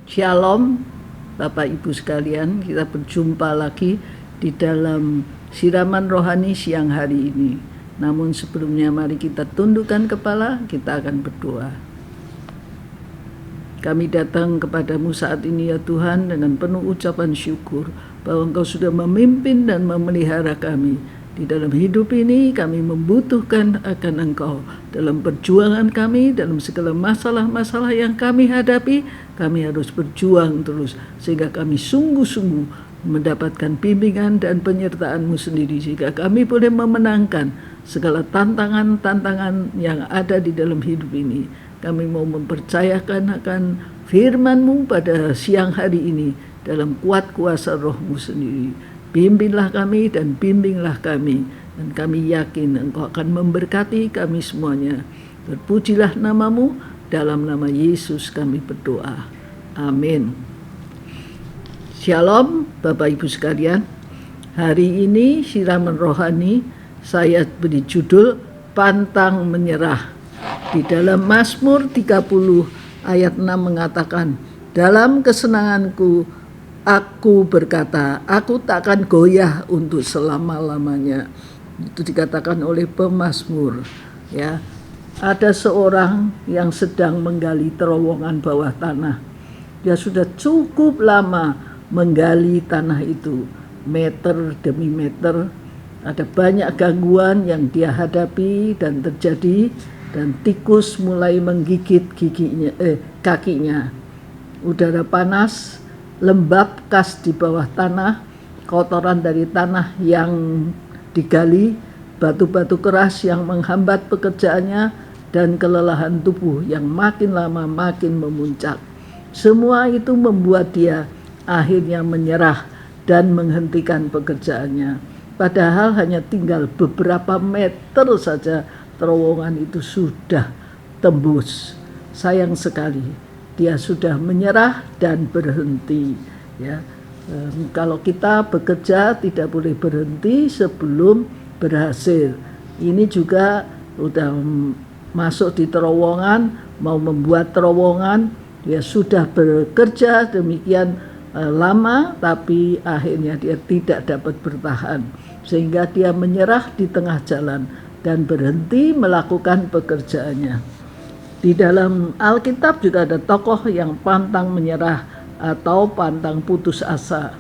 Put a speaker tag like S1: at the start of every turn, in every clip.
S1: Shalom Bapak Ibu sekalian, kita berjumpa lagi di dalam siraman rohani siang hari ini. Namun sebelumnya mari kita tundukkan kepala, kita akan berdoa. Kami datang kepadamu saat ini ya Tuhan dengan penuh ucapan syukur bahwa Engkau sudah memimpin dan memelihara kami. Di dalam hidup ini kami membutuhkan akan Engkau. Dalam perjuangan kami, dalam segala masalah-masalah yang kami hadapi, kami harus berjuang terus sehingga kami sungguh-sungguh mendapatkan bimbingan dan penyertaan-Mu sendiri, sehingga kami boleh memenangkan segala tantangan-tantangan yang ada di dalam hidup ini. Kami mau mempercayakan akan firman-Mu pada siang hari ini dalam kuat kuasa Roh-Mu sendiri. Bimbinglah kami dan bimbinglah kami, dan kami yakin Engkau akan memberkati kami semuanya. Terpujilah nama-Mu, dalam nama Yesus kami berdoa. Amin. Shalom Bapak Ibu sekalian. Hari ini siraman rohani saya beri judul Pantang Menyerah. Di dalam Mazmur 30 ayat 6 mengatakan, dalam kesenanganku aku berkata, aku takkan goyah untuk selama-lamanya. Itu dikatakan oleh pemazmur. Ya, ada seorang yang sedang menggali terowongan bawah tanah. Dia sudah cukup lama menggali tanah itu, meter demi meter. Ada banyak gangguan yang dia hadapi dan terjadi, dan tikus mulai menggigit kakinya. Udara panas, lembab khas di bawah tanah, kotoran dari tanah yang digali, batu-batu keras yang menghambat pekerjaannya, dan kelelahan tubuh yang makin lama makin memuncak. Semua itu membuat dia akhirnya menyerah dan menghentikan pekerjaannya. Padahal hanya tinggal beberapa meter saja terowongan itu sudah tembus. Sayang sekali, dia sudah menyerah dan berhenti. Ya, kalau kita bekerja tidak boleh berhenti sebelum berhasil. Ini juga udah masuk di terowongan, mau membuat terowongan, dia sudah bekerja demikian lama, tapi akhirnya dia tidak dapat bertahan, sehingga dia menyerah di tengah jalan dan berhenti melakukan pekerjaannya. Di dalam Alkitab juga ada tokoh yang pantang menyerah atau pantang putus asa.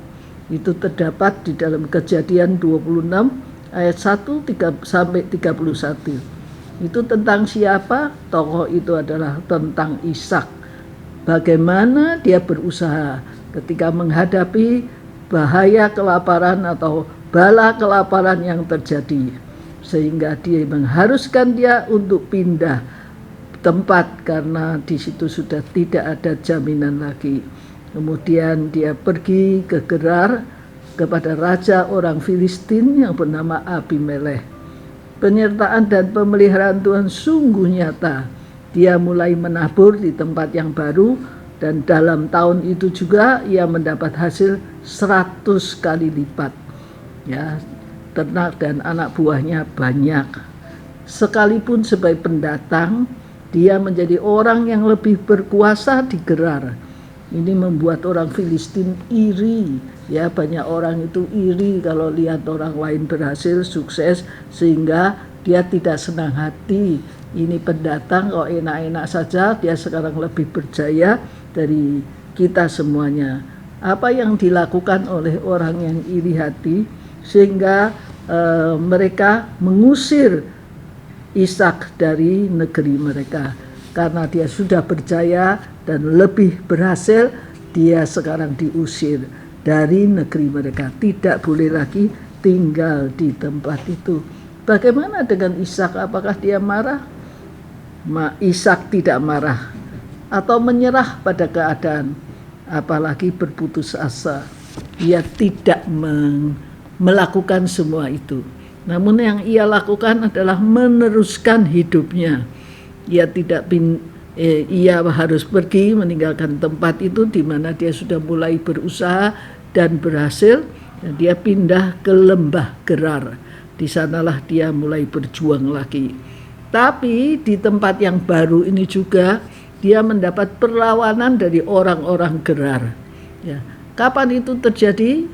S1: Itu terdapat di dalam Kejadian 26 ayat 1 sampai 31. Itu tentang siapa? Tokoh itu adalah tentang Ishak. Bagaimana dia berusaha ketika menghadapi bahaya kelaparan atau bala kelaparan yang terjadi, sehingga dia mengharuskan dia untuk pindah tempat karena di situ sudah tidak ada jaminan lagi. Kemudian dia pergi ke Gerar kepada raja orang Filistin yang bernama Abimelekh. Penyertaan dan pemeliharaan Tuhan sungguh nyata. Dia mulai menabur di tempat yang baru, dan dalam tahun itu juga ia mendapat hasil 100 kali lipat. Ya, ternak dan anak buahnya banyak. Sekalipun sebagai pendatang, dia menjadi orang yang lebih berkuasa di Gerar. Ini membuat orang Filistin iri. Ya, banyak orang itu iri kalau lihat orang lain berhasil, sukses, sehingga dia tidak senang hati. Ini pendatang kok enak-enak saja, dia sekarang lebih berjaya dari kita semuanya. Apa yang dilakukan oleh orang yang iri hati sehingga mereka mengusir Ishak dari negeri mereka. Karena dia sudah berjaya dan lebih berhasil, dia sekarang diusir dari negeri mereka. Tidak boleh lagi tinggal di tempat itu. Bagaimana dengan Ishak? Apakah dia marah? Ishak tidak marah atau menyerah pada keadaan, apalagi berputus asa. Dia tidak melakukan semua itu. Namun yang ia lakukan adalah meneruskan hidupnya. Ia harus pergi meninggalkan tempat itu di mana dia sudah mulai berusaha dan berhasil, dan dia pindah ke lembah Gerar. Di sanalah dia mulai berjuang lagi. Tapi di tempat yang baru ini juga dia mendapat perlawanan dari orang-orang Gerar. Ya. Kapan itu terjadi?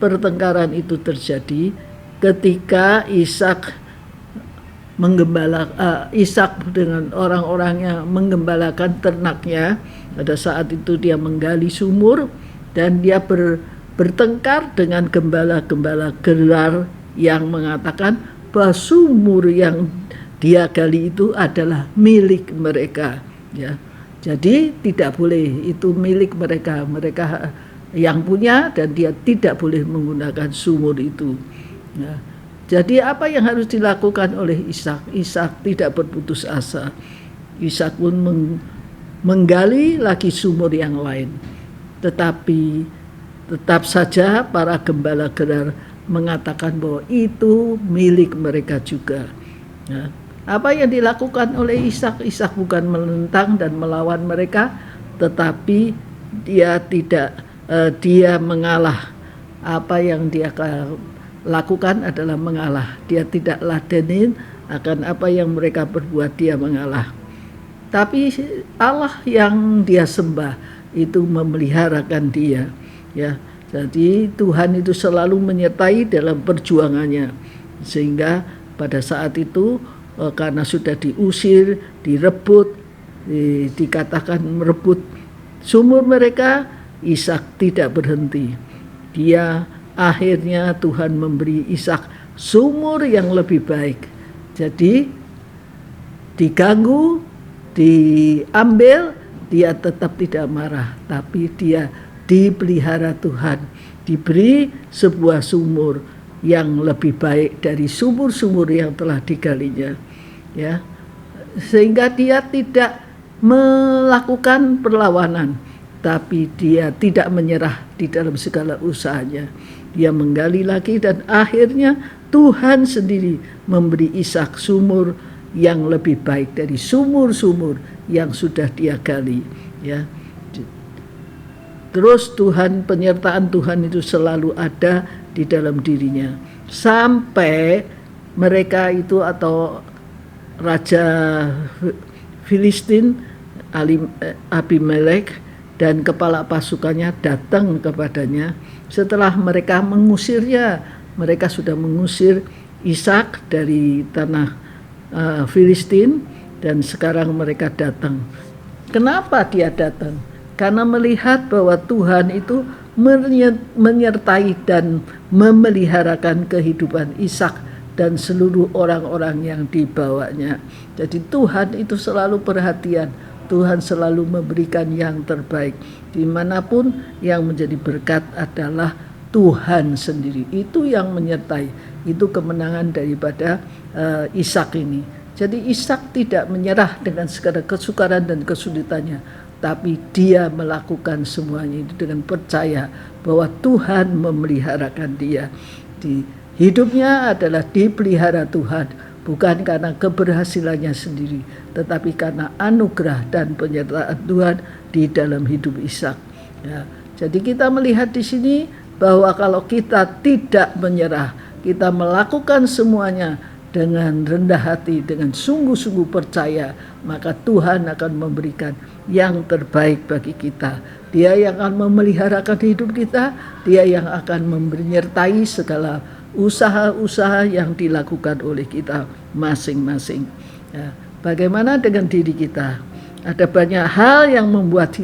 S1: Pertengkaran itu terjadi ketika Ishak dengan orang-orangnya menggembalakan ternaknya. Pada saat itu dia menggali sumur dan dia bertengkar dengan gembala-gembala Gerar yang mengatakan bahwa sumur yang dia gali itu adalah milik mereka, ya. Jadi tidak boleh, itu milik mereka yang punya, dan dia tidak boleh menggunakan sumur itu, ya. Jadi apa yang harus dilakukan oleh Ishak? Ishak tidak berputus asa. Ishak pun menggali lagi sumur yang lain. Tetapi tetap saja para gembala Gerar mengatakan bahwa itu milik mereka juga. Ya. Apa yang dilakukan oleh Ishak? Ishak bukan menentang dan melawan mereka, tetapi dia dia mengalah. Apa yang dia lakukan adalah mengalah. Dia tidak ladenin akan apa yang mereka berbuat, dia mengalah. Tapi Allah yang dia sembah itu memeliharakan dia, ya. Jadi Tuhan itu selalu menyertai dalam perjuangannya, sehingga pada saat itu karena sudah diusir, direbut, dikatakan merebut sumur mereka, Ishak tidak berhenti. Dia akhirnya Tuhan memberi Ishak sumur yang lebih baik. Jadi diganggu, diambil, dia tetap tidak marah, tapi dia dipelihara Tuhan, diberi sebuah sumur yang lebih baik dari sumur-sumur yang telah digalinya, ya. Sehingga dia tidak melakukan perlawanan, tapi dia tidak menyerah di dalam segala usahanya. Dia menggali lagi dan akhirnya Tuhan sendiri memberi Ishak sumur yang lebih baik dari sumur-sumur yang sudah dia gali, ya. Terus penyertaan Tuhan itu selalu ada di dalam dirinya, sampai mereka itu atau raja Filistin Abimelek dan kepala pasukannya datang kepadanya setelah mereka mengusirnya. Mereka sudah mengusir Ishak dari tanah Filistin, dan sekarang mereka datang. Kenapa dia datang? Karena melihat bahwa Tuhan itu menyertai dan memeliharakan kehidupan Ishak dan seluruh orang-orang yang dibawanya. Jadi Tuhan itu selalu perhatian, Tuhan selalu memberikan yang terbaik. Dimanapun yang menjadi berkat adalah Tuhan sendiri. Itu yang menyertai, itu kemenangan daripada Ishak ini. Jadi Ishak tidak menyerah dengan segala kesukaran dan kesulitannya, tapi dia melakukan semuanya itu dengan percaya bahwa Tuhan memeliharakan dia. Di hidupnya adalah dipelihara Tuhan, bukan karena keberhasilannya sendiri, tetapi karena anugerah dan penyertaan Tuhan di dalam hidup Ishak. Ya, jadi kita melihat di sini bahwa kalau kita tidak menyerah, kita melakukan semuanya dengan rendah hati, dengan sungguh-sungguh percaya, maka Tuhan akan memberikan yang terbaik bagi kita. Dia yang akan memeliharakan hidup kita, dia yang akan menyertai segala usaha-usaha yang dilakukan oleh kita masing-masing. Ya, bagaimana dengan diri kita? Ada banyak hal yang membuat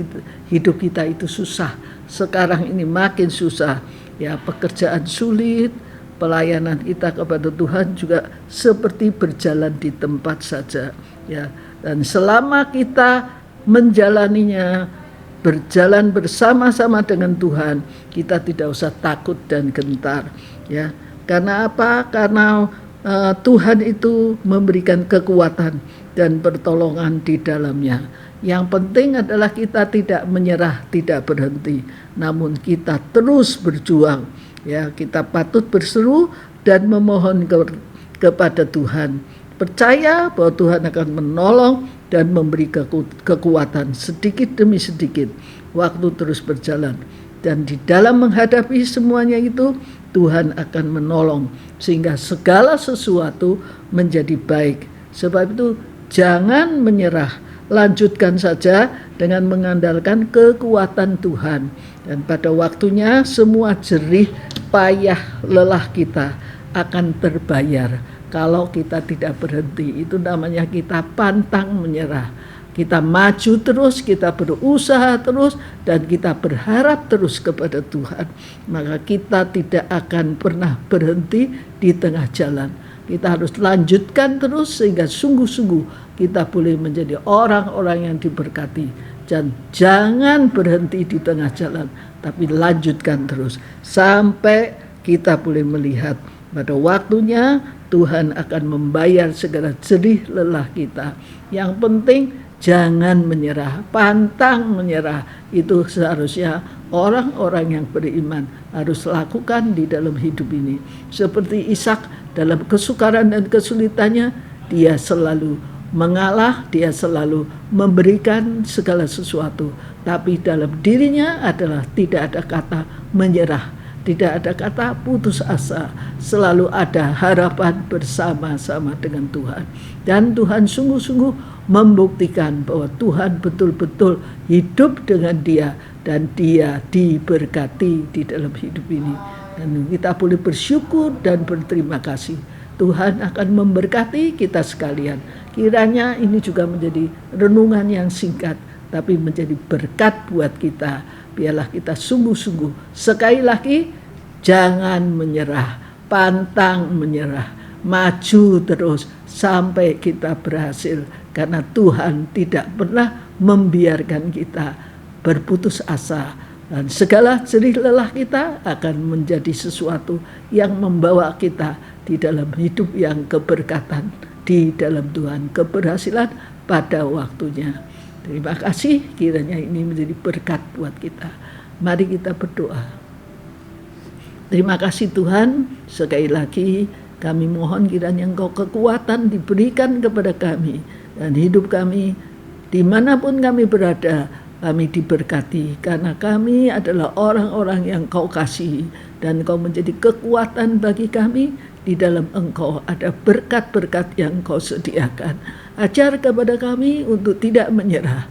S1: hidup kita itu susah. Sekarang ini makin susah. Ya, pekerjaan sulit, pelayanan kita kepada Tuhan juga seperti berjalan di tempat saja, ya. Dan selama kita menjalaninya, berjalan bersama-sama dengan Tuhan, kita tidak usah takut dan gentar, ya. Karena apa? Karena Tuhan itu memberikan kekuatan dan pertolongan di dalamnya. Yang penting adalah kita tidak menyerah, tidak berhenti, namun kita terus berjuang. Ya, kita patut berseru dan memohon kepada Tuhan. Percaya bahwa Tuhan akan menolong dan memberi kekuatan sedikit demi sedikit. Waktu terus berjalan. Dan di dalam menghadapi semuanya itu, Tuhan akan menolong sehingga segala sesuatu menjadi baik. Sebab itu jangan menyerah, lanjutkan saja dengan mengandalkan kekuatan Tuhan. Dan pada waktunya semua jerih payah lelah kita akan terbayar. Kalau kita tidak berhenti, itu namanya kita pantang menyerah. Kita maju terus, kita berusaha terus, dan kita berharap terus kepada Tuhan. Maka kita tidak akan pernah berhenti di tengah jalan. Kita harus lanjutkan terus sehingga sungguh-sungguh kita boleh menjadi orang-orang yang diberkati. Dan jangan berhenti di tengah jalan, tapi lanjutkan terus sampai kita boleh melihat pada waktunya Tuhan akan membayar segala jerih lelah kita. Yang penting jangan menyerah, pantang menyerah. Itu seharusnya orang-orang yang beriman harus lakukan di dalam hidup ini. Seperti Ishak, dalam kesukaran dan kesulitannya, dia selalu mengalah, dia selalu memberikan segala sesuatu. Tapi dalam dirinya adalah tidak ada kata menyerah, tidak ada kata putus asa. Selalu ada harapan bersama-sama dengan Tuhan. Dan Tuhan sungguh-sungguh membuktikan bahwa Tuhan betul-betul hidup dengan dia, dan dia diberkati di dalam hidup ini. Dan kita boleh bersyukur dan berterima kasih. Tuhan akan memberkati kita sekalian. Kiranya ini juga menjadi renungan yang singkat, tapi menjadi berkat buat kita. Biarlah kita sungguh-sungguh, sekali lagi, jangan menyerah, pantang menyerah, maju terus sampai kita berhasil. Karena Tuhan tidak pernah membiarkan kita berputus asa. Dan segala jerih lelah kita akan menjadi sesuatu yang membawa kita di dalam hidup yang keberkatan di dalam Tuhan, keberhasilan pada waktunya. Terima kasih, kiranya ini menjadi berkat buat kita. Mari kita berdoa. Terima kasih Tuhan, sekali lagi kami mohon kiranya Engkau kekuatan diberikan kepada kami, dan hidup kami dimanapun kami berada, kami diberkati karena kami adalah orang-orang yang Kau kasihi, dan Kau menjadi kekuatan bagi kami. Di dalam Engkau ada berkat-berkat yang Kau sediakan. Ajar kepada kami untuk tidak menyerah.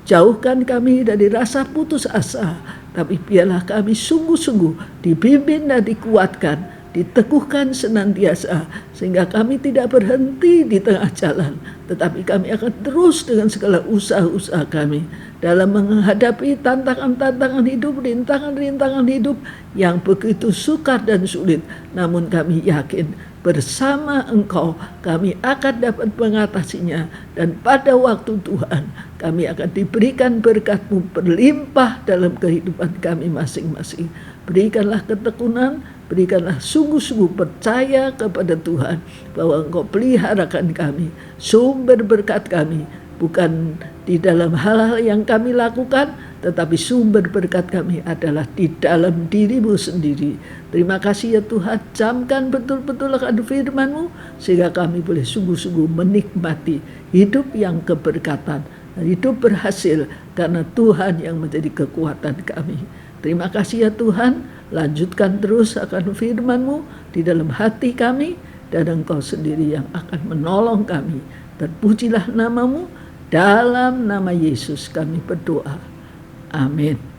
S1: Jauhkan kami dari rasa putus asa, tapi biarlah kami sungguh-sungguh dibimbing dan dikuatkan, diteguhkan senantiasa, sehingga kami tidak berhenti di tengah jalan, tetapi kami akan terus dengan segala usaha-usaha kami dalam menghadapi tantangan-tantangan hidup, rintangan-rintangan hidup yang begitu sukar dan sulit. Namun kami yakin bersama Engkau kami akan dapat mengatasinya, dan pada waktu Tuhan kami akan diberikan berkat-Mu berlimpah dalam kehidupan kami masing-masing. Berikanlah ketekunan, berikanlah sungguh-sungguh percaya kepada Tuhan bahwa Engkau peliharakan kami, sumber berkat kami, bukan di dalam hal-hal yang kami lakukan, tetapi sumber berkat kami adalah di dalam diri-Mu sendiri. Terima kasih ya Tuhan, camkan betul-betul akan firman-Mu, sehingga kami boleh sungguh-sungguh menikmati hidup yang keberkatan, hidup berhasil, karena Tuhan yang menjadi kekuatan kami. Terima kasih ya Tuhan, lanjutkan terus akan firman-Mu di dalam hati kami, dan Engkau sendiri yang akan menolong kami. Terpujilah nama-Mu, dalam nama Yesus kami berdoa. Amin.